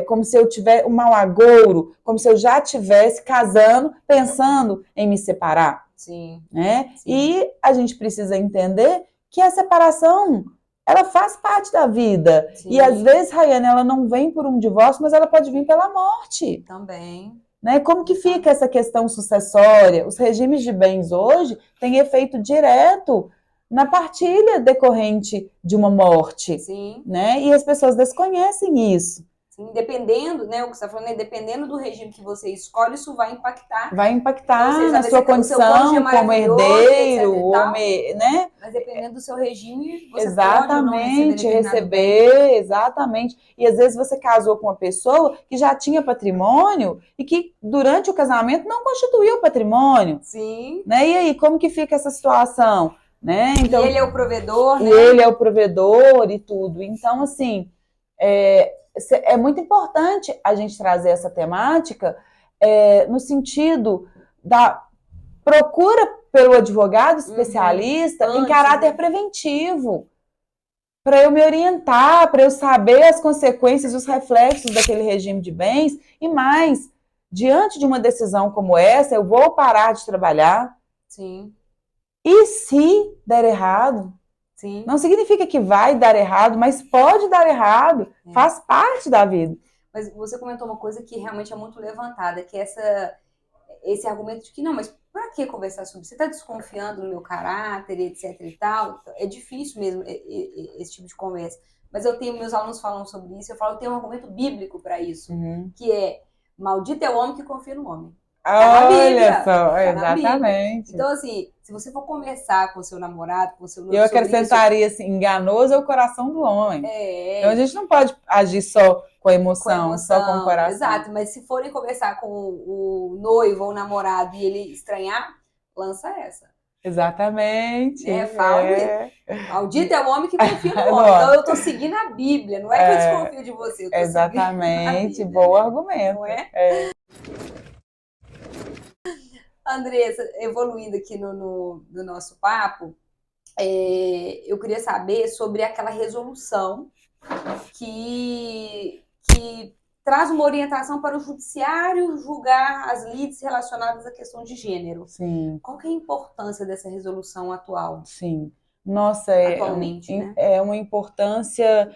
como se eu tivesse um mau agouro, como se eu já estivesse casando, pensando em me separar. Sim. Né? Sim. E a gente precisa entender que a separação, ela faz parte da vida. Sim. E às vezes, Rayane, ela não vem por um divórcio, mas ela pode vir pela morte. Também. Né? Como que fica essa questão sucessória? Os regimes de bens hoje têm efeito direto na partilha decorrente de uma morte. Sim. Né? E as pessoas desconhecem isso. Sim, dependendo, né, o que você está falando, dependendo do regime que você escolhe, isso vai impactar. Vai impactar seja, na sua condição como herdeiro, né? Mas dependendo do seu regime, você exatamente, pode ou não receber, exatamente. E às vezes você casou com uma pessoa que já tinha patrimônio e que durante o casamento não constituiu patrimônio. Sim. Né? E aí, como que fica essa situação? Né? Então, e ele é o provedor, né? E ele é o provedor e tudo. Então, assim, é muito importante a gente trazer essa temática no sentido da procura pelo advogado especialista em caráter preventivo, para eu me orientar, para eu saber as consequências, os reflexos daquele regime de bens, e mais, diante de uma decisão como essa, eu vou parar de trabalhar. Sim. E se der errado? Sim. Não significa que vai dar errado, mas pode dar errado. Faz parte da vida. Mas você comentou uma coisa que realmente é muito levantada, que é esse argumento de que, não, mas pra que conversar sobre isso? Você está desconfiando do meu caráter, etc e tal? É difícil mesmo esse tipo de conversa. Mas meus alunos falam sobre isso, eu tenho um argumento bíblico para isso, que é, maldito é o homem que confia no homem. Olha só, exatamente. Então, assim, se você for conversar com o seu namorado, com o seu noivo, eu acrescentaria assim, enganoso é o coração do homem. Então a gente não pode agir só com a emoção, só com o coração. Exato, mas se forem conversar com o noivo ou o namorado e ele estranhar, lança essa. Exatamente. Maldito é o homem que confia no homem. Então eu tô seguindo a Bíblia, não é que eu desconfio de você. Eu tô exatamente, bom argumento. Não é? Andressa, evoluindo aqui no nosso papo, eu queria saber sobre aquela resolução que traz uma orientação para o judiciário julgar as lides relacionadas à questão de gênero. Sim. Qual que é a importância dessa resolução atual? Sim. Nossa, atualmente, né? É uma importância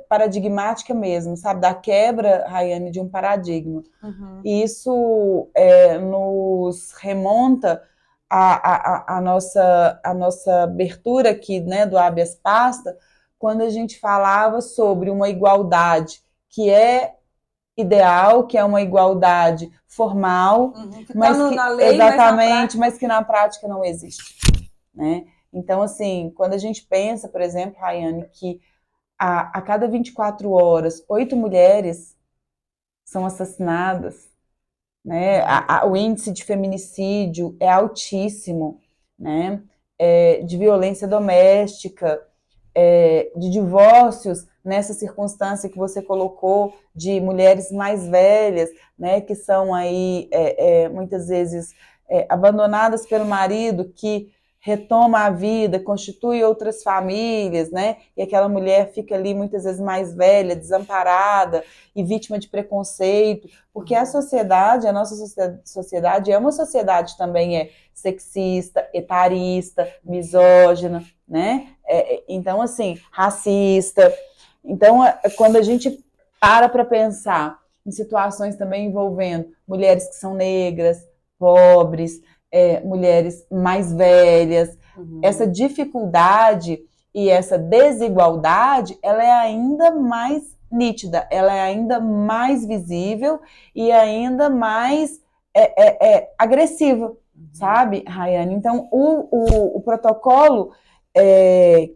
paradigmática mesmo, sabe? Da quebra, Rayane, de um paradigma. E isso nos remonta à nossa abertura aqui, né, do habeas pasta, quando a gente falava sobre uma igualdade que é ideal, que é uma igualdade formal, mas que, na lei, exatamente, mas que na prática não existe, né? Então, assim, quando a gente pensa, por exemplo, Rayane, que a cada 24 horas, 8 mulheres são assassinadas, né? O índice de feminicídio é altíssimo, né? De violência doméstica, de divórcios, nessa circunstância que você colocou, de mulheres mais velhas, né? Que são aí, muitas vezes, abandonadas pelo marido, que retoma a vida, constitui outras famílias, né? E aquela mulher fica ali muitas vezes mais velha, desamparada e vítima de preconceito, porque a sociedade, a nossa sociedade é uma sociedade também sexista, etarista, misógina, né? Então, assim, racista. Então, quando a gente para pensar em situações também envolvendo mulheres que são negras, pobres, mulheres mais velhas, essa dificuldade e essa desigualdade, ela é ainda mais nítida, ela é ainda mais visível e ainda mais agressiva, sabe, Rayane? Então, o protocolo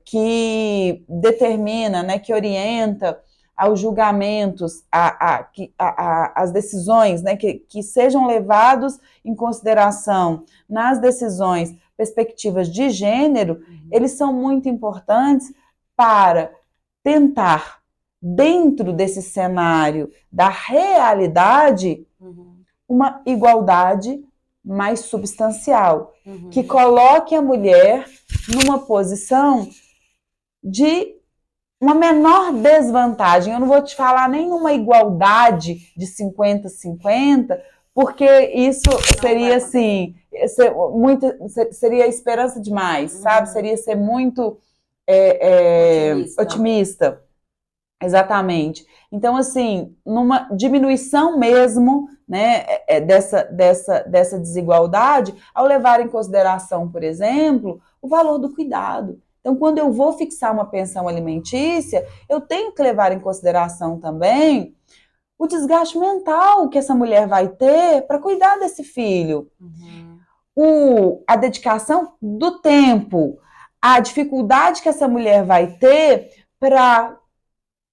que determina, né, que orienta aos julgamentos, as decisões, né, que sejam levados em consideração nas decisões perspectivas de gênero, eles são muito importantes para tentar, dentro desse cenário da realidade, uma igualdade mais substancial, que coloque a mulher numa posição de uma menor desvantagem. Eu não vou te falar nem numa igualdade de 50-50, porque isso seria assim, seria esperança demais, sabe? Seria ser muito otimista. Exatamente. Então, assim, numa diminuição mesmo, né, dessa desigualdade, ao levar em consideração, por exemplo, o valor do cuidado. Então, quando eu vou fixar uma pensão alimentícia, eu tenho que levar em consideração também o desgaste mental que essa mulher vai ter para cuidar desse filho. A dedicação do tempo, a dificuldade que essa mulher vai ter para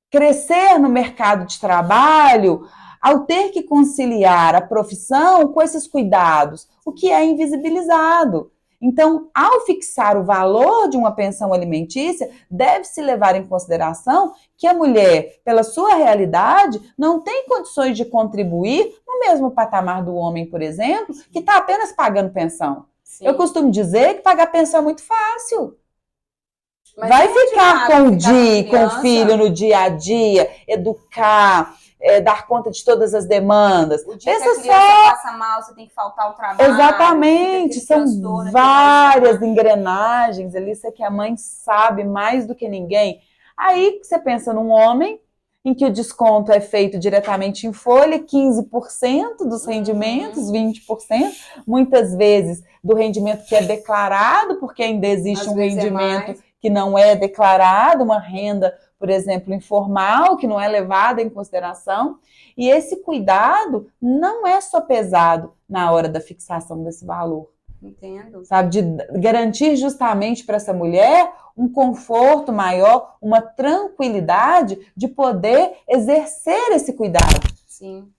crescer no mercado de trabalho, ao ter que conciliar a profissão com esses cuidados, o que é invisibilizado. Então, ao fixar o valor de uma pensão alimentícia, deve-se levar em consideração que a mulher, pela sua realidade, não tem condições de contribuir no mesmo patamar do homem, por exemplo, que está apenas pagando pensão. Sim. Eu costumo dizer que pagar pensão é muito fácil. Mas vai ficar com o filho no dia a dia, educar, dar conta de todas as demandas. O dia Pensa que a criança passa mal, você tem que faltar ao trabalho. Exatamente, são várias engrenagens ali, isso é que a mãe sabe mais do que ninguém. Aí você pensa num homem em que o desconto é feito diretamente em folha, 15% dos rendimentos, 20%, muitas vezes do rendimento que é declarado, porque ainda existe um rendimento que não é declarado, uma renda, por exemplo, informal, que não é levada em consideração. E esse cuidado não é só pesado na hora da fixação desse valor. Entendo. Sabe, de garantir justamente para essa mulher um conforto maior, uma tranquilidade de poder exercer esse cuidado. Sim.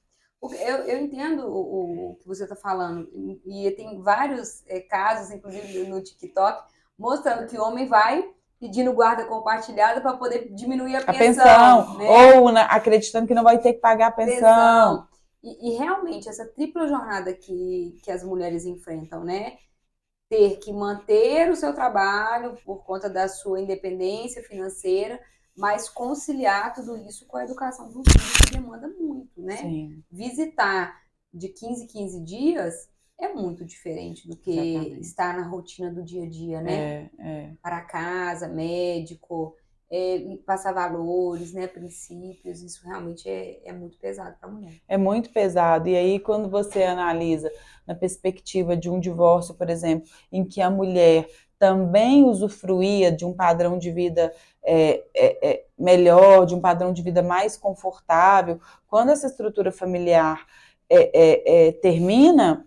Eu entendo o que você está falando. E tem vários casos, inclusive no TikTok, mostrando que o homem vai pedindo guarda compartilhada para poder diminuir a pensão. Né? Ou acreditando que não vai ter que pagar a pensão. E realmente, essa tripla jornada que as mulheres enfrentam, né? Ter que manter o seu trabalho por conta da sua independência financeira, mas conciliar tudo isso com a educação dos filhos, que demanda muito, né? Sim. Visitar de 15 em 15 dias é muito diferente do que estar na rotina do dia a dia, né? Para casa, médico, passar valores, né? Princípios, isso realmente é muito pesado para a mulher. É muito pesado. E aí, quando você analisa na perspectiva de um divórcio, por exemplo, em que a mulher também usufruía de um padrão de vida melhor, de um padrão de vida mais confortável, quando essa estrutura familiar termina,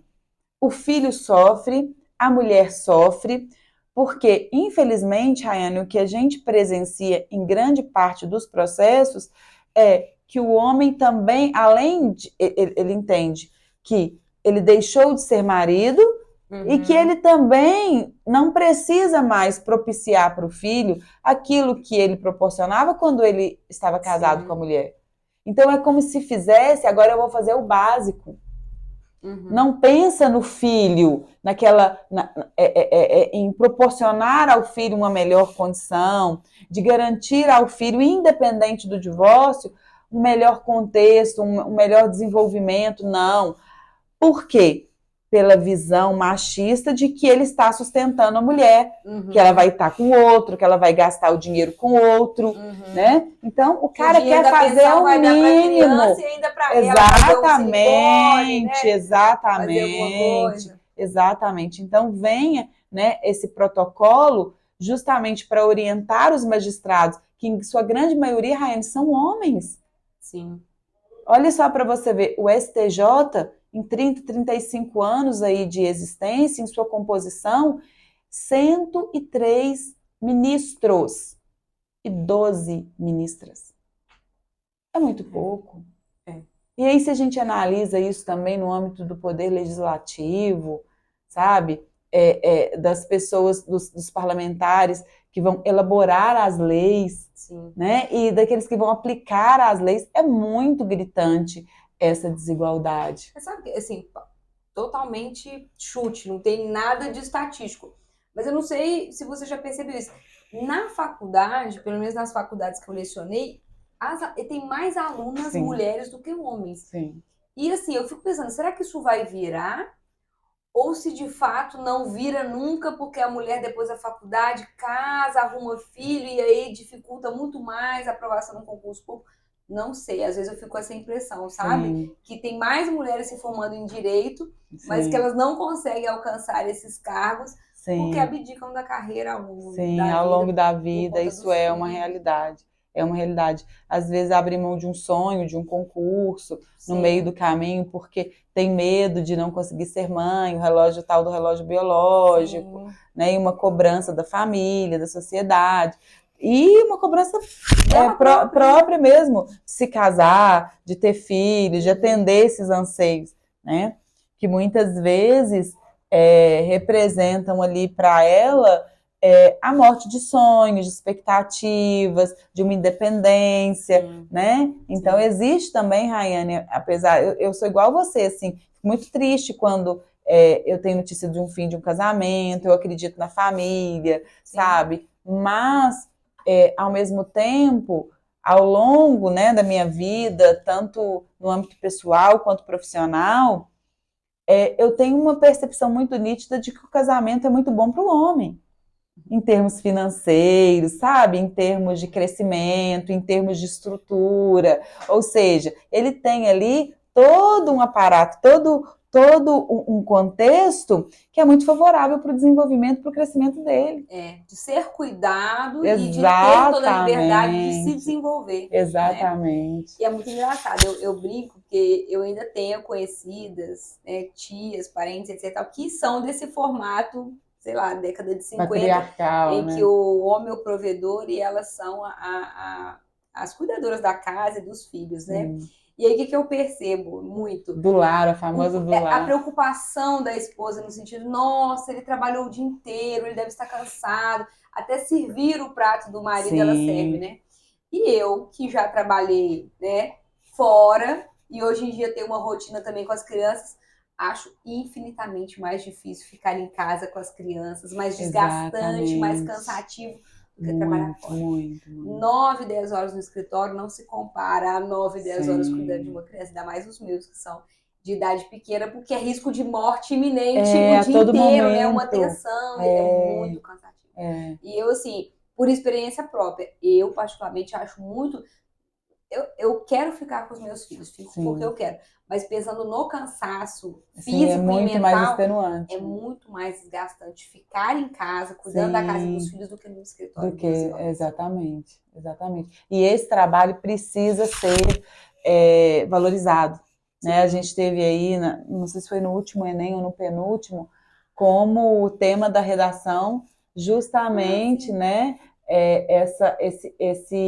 o filho sofre, a mulher sofre, porque, infelizmente, Rayane, o que a gente presencia em grande parte dos processos é que o homem também, além de... Ele entende que ele deixou de ser marido e que ele também não precisa mais propiciar para o filho aquilo que ele proporcionava quando ele estava casado com a mulher. Então, é como se fizesse, agora eu vou fazer o básico. Não pensa no filho, em proporcionar ao filho uma melhor condição, de garantir ao filho, independente do divórcio, um melhor contexto, um melhor desenvolvimento, não. Por quê? Pela visão machista de que ele está sustentando a mulher, que ela vai estar com outro, que ela vai gastar o dinheiro com outro, né? Então, o cara quer fazer o mínimo. Exatamente, exatamente. Exatamente. Então, venha, né, esse protocolo justamente para orientar os magistrados, que em sua grande maioria, Rayane, são homens. Sim. Olha só para você ver, o STJ, em 30, 35 anos aí de existência, em sua composição, 103 ministros e 12 ministras. É muito pouco. E aí, se a gente analisa isso também no âmbito do poder legislativo, sabe? Das pessoas, dos parlamentares que vão elaborar as leis, né? E daqueles que vão aplicar as leis, é muito gritante essa desigualdade. Sabe, assim, totalmente chute, não tem nada de estatístico. Mas eu não sei se você já percebeu isso. Na faculdade, pelo menos nas faculdades que eu lecionei, tem mais alunas mulheres do que homens. Sim. E assim, eu fico pensando, será que isso vai virar? ou se de fato não vira nunca, porque a mulher depois da faculdade casa, arruma filho e aí dificulta muito mais a aprovação no concurso público. Não sei, às vezes eu fico com essa impressão, sabe? Sim, Que tem mais mulheres se formando em direito, mas que sim, elas não conseguem alcançar esses cargos porque sim. abdicam da carreira ao longo Sim, da ao longo vida da por vida, conta isso dos é uma filhos. realidade. É uma realidade. Às vezes abre mão de um sonho, de um concurso, no meio do Sim, caminho, porque tem medo de não conseguir ser mãe, o relógio tal do relógio biológico, sim. né? E uma cobrança da família, da sociedade. E uma cobrança Dela própria, né? própria mesmo, de se casar, de ter filhos, de atender esses anseios, né? Que muitas vezes representam ali para ela a morte de sonhos, de expectativas, de uma independência, Sim, né? Então sim. existe também, Rayane, apesar, eu sou igual a você, assim, muito triste quando eu tenho notícia de um fim de um casamento, eu acredito na família, Sim. sabe? Mas, ao mesmo tempo, ao longo, né, da minha vida, tanto no âmbito pessoal quanto profissional, eu tenho uma percepção muito nítida de que o casamento é muito bom para o homem em termos financeiros, sabe? Em termos de crescimento, em termos de estrutura. Ou seja, ele tem ali todo um aparato, todo um contexto que é muito favorável para o desenvolvimento, para o crescimento dele. De ser cuidado e de ter toda a liberdade de se Exatamente, desenvolver, né? exatamente. E é muito engraçado, eu brinco porque eu ainda tenho conhecidas, né, tias, parentes, etc., que são desse formato, sei lá, década de 50, Patriarcal, em que né? o homem é o provedor e elas são as cuidadoras da casa e dos filhos, né? Sim. E aí o que eu percebo muito? Do lar, a famosa do A lar. preocupação da esposa no sentido, nossa, ele trabalhou o dia inteiro, ele deve estar cansado, até servir o prato do marido ela serve, Sim, né? E eu, que já trabalhei, né, fora, e hoje em dia tenho uma rotina também com as crianças, acho infinitamente mais difícil ficar em casa com as crianças, mais desgastante, mais exatamente. cansativo do que trabalhar Muito, fora. muito, muito. 9, 10 horas no escritório não se compara a 9, 10 horas cuidando de Sim. uma criança, ainda mais os meus, que são de idade pequena, porque é risco de morte iminente o A dia todo inteiro, né? Uma momento. tensão, é É, muito cansativo. é, E eu, assim, por experiência própria, eu particularmente acho muito. Eu quero ficar com os meus filhos, fico porque eu sim. quero. Mas pensando no cansaço Sim, é físico e muito mais mental, é extenuante, né? muito mais desgastante ficar em casa, cuidando da casa e dos Sim, filhos, do que no do escritório que 12 horas. exatamente, exatamente. E esse trabalho precisa ser valorizado, né? A Sim, gente teve aí, não sei se foi no último Enem ou no penúltimo, como o tema da redação, justamente, sim. né?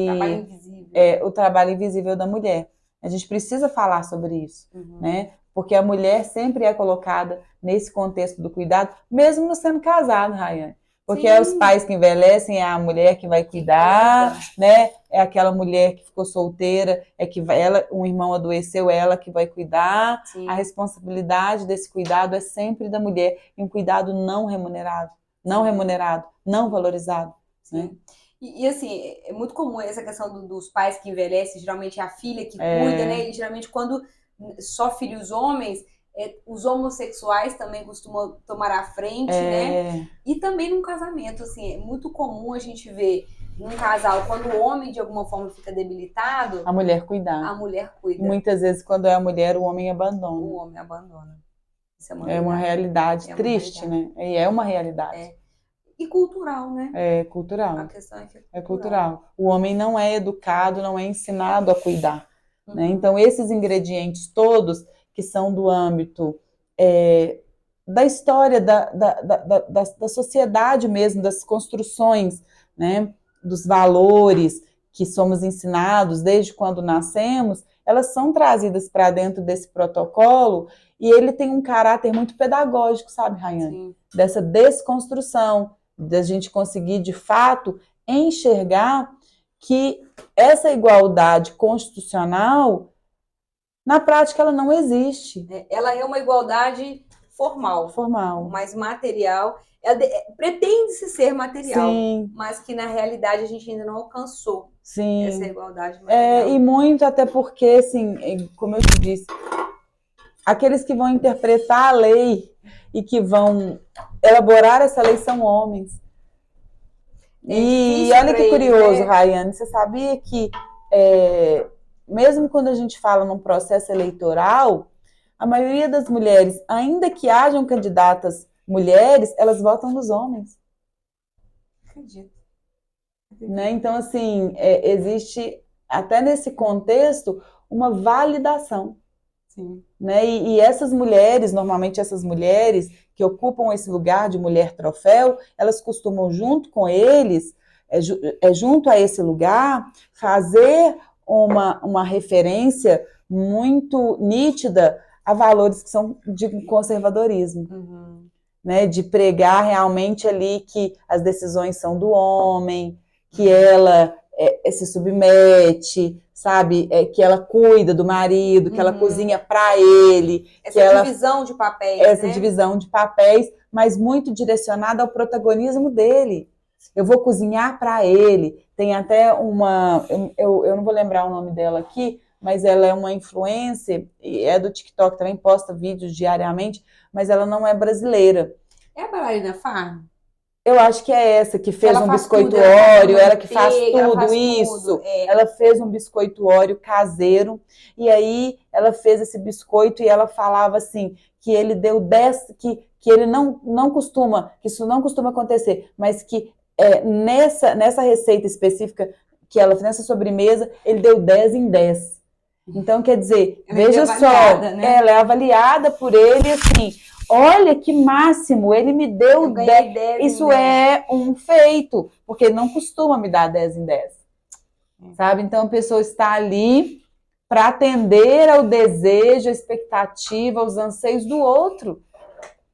Trabalho invisível. O trabalho invisível da mulher. A gente precisa falar sobre isso, Uhum. né? Porque a mulher sempre é colocada nesse contexto do cuidado, mesmo não sendo casada, Rayane. Porque é os Sim, pais que envelhecem, é a mulher que vai que cuidar, cuida. né? É aquela mulher que ficou solteira, um irmão adoeceu, é ela que vai cuidar. A Sim, responsabilidade desse cuidado é sempre da mulher, e um cuidado não remunerado, não sim, remunerado, não sim, valorizado, né? sim. E, assim, é muito comum essa questão dos pais que envelhecem, geralmente é a filha que cuida, né? É, E geralmente quando só filhos homens, os homossexuais também costumam tomar a frente, né? é, E também num casamento, assim, é muito comum a gente ver num casal, quando o homem de alguma forma fica debilitado, a mulher a cuidar. mulher E cuida, muitas vezes, quando é a mulher, o homem o abandona. homem abandona. Isso é uma É uma verdade. realidade É uma triste, realidade. né? E é uma realidade. É. E cultural, né? É A cultural. questão é que é É cultural. cultural. O homem não é educado, não é ensinado a cuidar, né? Uhum. Então, esses ingredientes todos que são do âmbito é, da história, da sociedade mesmo, das construções, né? Dos valores que somos ensinados desde quando nascemos, elas são trazidas para dentro desse protocolo e ele tem um caráter muito pedagógico, sabe, Rayane? Sim. Dessa desconstrução, da gente conseguir, de fato, enxergar que essa igualdade constitucional, na prática, ela não existe. Ela é uma igualdade formal, Formal. mas material. Pretende-se ser material, Sim, mas que na realidade a gente ainda não alcançou essa sim. igualdade material. E muito até porque, assim, como eu te disse, aqueles que vão interpretar a lei e que vão elaborar essa lei são homens. E olha que curioso, né? Rayane, você sabia que mesmo quando a gente fala num processo eleitoral, a maioria das mulheres, ainda que hajam candidatas mulheres, elas votam nos homens. Acredito. Né? Então, assim, existe, até nesse contexto, uma validação. Sim. Né? E essas mulheres, normalmente essas mulheres que ocupam esse lugar de mulher troféu, elas costumam, junto com eles, junto a esse lugar, fazer uma referência muito nítida a valores que são de conservadorismo. Uhum. Né? De pregar realmente ali que as decisões são do homem, que ela se submete, sabe? Que ela cuida do marido, que ela cozinha para ele. Essa divisão de papéis, essa divisão de papéis, mas muito direcionada ao protagonismo dele. Eu vou cozinhar para ele. Tem até uma... Eu não vou lembrar o nome dela aqui, mas ela é uma influencer, é do TikTok, também posta vídeos diariamente, mas ela não é brasileira. É a Bailarina Farm? Eu acho que é essa que fez um biscoito Oreo, ela que faz tudo isso. Ela fez um biscoito Oreo caseiro, e aí ela fez esse biscoito e ela falava assim, que ele deu 10, que ele não costuma, que isso não costuma acontecer, mas que nessa receita específica que ela fez, nessa sobremesa, ele deu 10 em 10. Então, quer dizer, veja só, né? Ela é avaliada por ele assim, olha que máximo, ele me deu 10. Isso é um feito, porque ele não costuma me dar 10 em 10. Sabe? Então, a pessoa está ali para atender ao desejo, à expectativa, aos anseios do outro.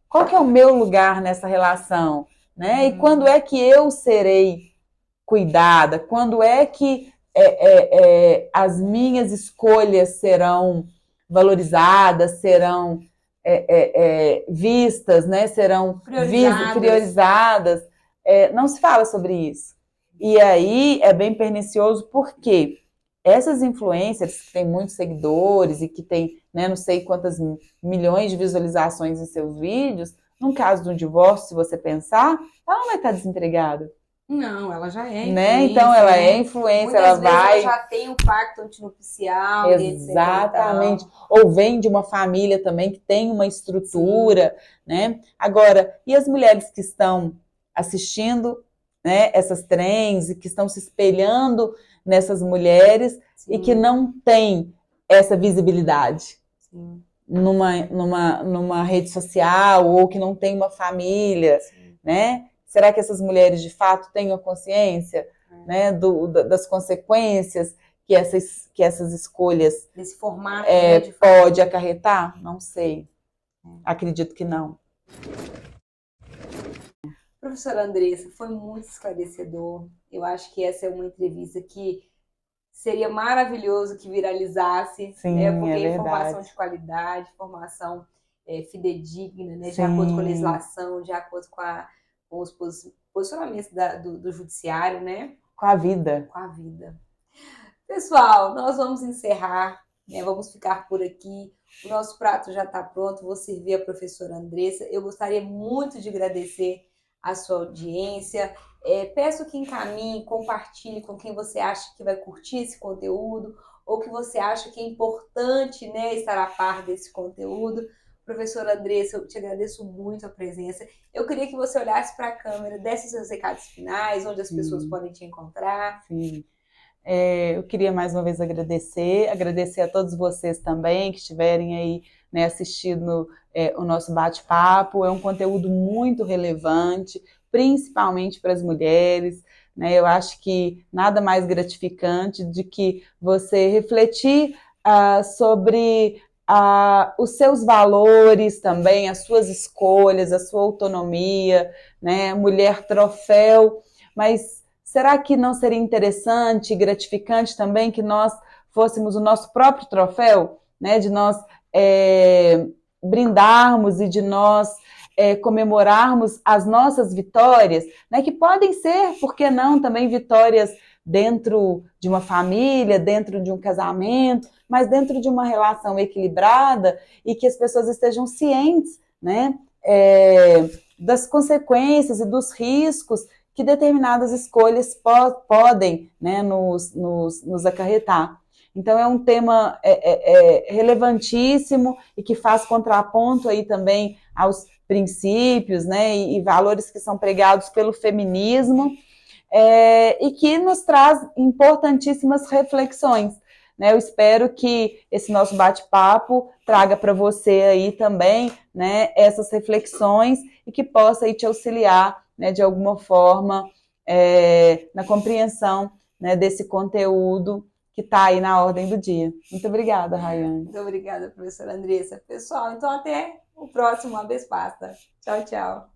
Qual que é o meu lugar nessa relação? Né? E quando é que eu serei cuidada? Quando é que as minhas escolhas serão valorizadas, serão vistas, né? Serão priorizadas. Não se fala sobre isso. E aí é bem pernicioso porque essas influencers que têm muitos seguidores e que têm, né, não sei quantas milhões de visualizações em seus vídeos, num caso de um divórcio, se você pensar, ela não vai estar desempregada. Não, ela já é influência. Né? Então, ela é influência, muitas ela vezes vai... ela já tem o pacto antinupcial. Exatamente. Ou vem de uma família também que tem uma estrutura, né? Agora, e as mulheres que estão assistindo, né, essas trends, e que estão se espelhando nessas mulheres e que não têm essa visibilidade numa rede social ou que não tem uma família, né? Será que essas mulheres, de fato, têm a consciência, né, das consequências que essas escolhas desse formato, pode acarretar? Não sei. Acredito que não. Professora Andressa, foi muito esclarecedor. Eu acho que essa é uma entrevista que seria maravilhoso que viralizasse, né? Porque é informação de qualidade, informação fidedigna, né? De acordo com a legislação, de acordo com os posicionamentos do judiciário, né? Com a vida. Com a vida. Pessoal, nós vamos encerrar, né? Vamos ficar por aqui. O nosso prato já está pronto, vou servir a professora Andressa. Eu gostaria muito de agradecer a sua audiência. Peço que encaminhe, compartilhe com quem você acha que vai curtir esse conteúdo ou que você acha que é importante, né, estar a par desse conteúdo. Professora Andressa, eu te agradeço muito a presença. Eu queria que você olhasse para a câmera, desse seus recados finais, onde as pessoas podem te encontrar. Sim. Eu queria mais uma vez agradecer a todos vocês também que estiverem aí, né, assistindo o nosso bate-papo. É um conteúdo muito relevante, principalmente para as mulheres, né? Eu acho que nada mais gratificante de que você refletir sobre os seus valores também, as suas escolhas, a sua autonomia, né? Mulher troféu, mas será que não seria interessante e gratificante também que nós fôssemos o nosso próprio troféu, né? De nós brindarmos e de nós comemorarmos as nossas vitórias, né? Que podem ser, por que não, também vitórias dentro de uma família, dentro de um casamento, mas dentro de uma relação equilibrada e que as pessoas estejam cientes, né, das consequências e dos riscos que determinadas escolhas podem, né, nos acarretar. Então, é um tema relevantíssimo e que faz contraponto aí também aos princípios, né, e valores que são pregados pelo feminismo, e que nos traz importantíssimas reflexões. Né? Eu espero que esse nosso bate-papo traga para você aí também, né, essas reflexões e que possa aí te auxiliar, né, de alguma forma na compreensão, né, desse conteúdo que está aí na ordem do dia. Muito obrigada, Rayane. Muito obrigada, professora Andressa. Pessoal, então até o próximo Abes Pasta. Tchau, tchau.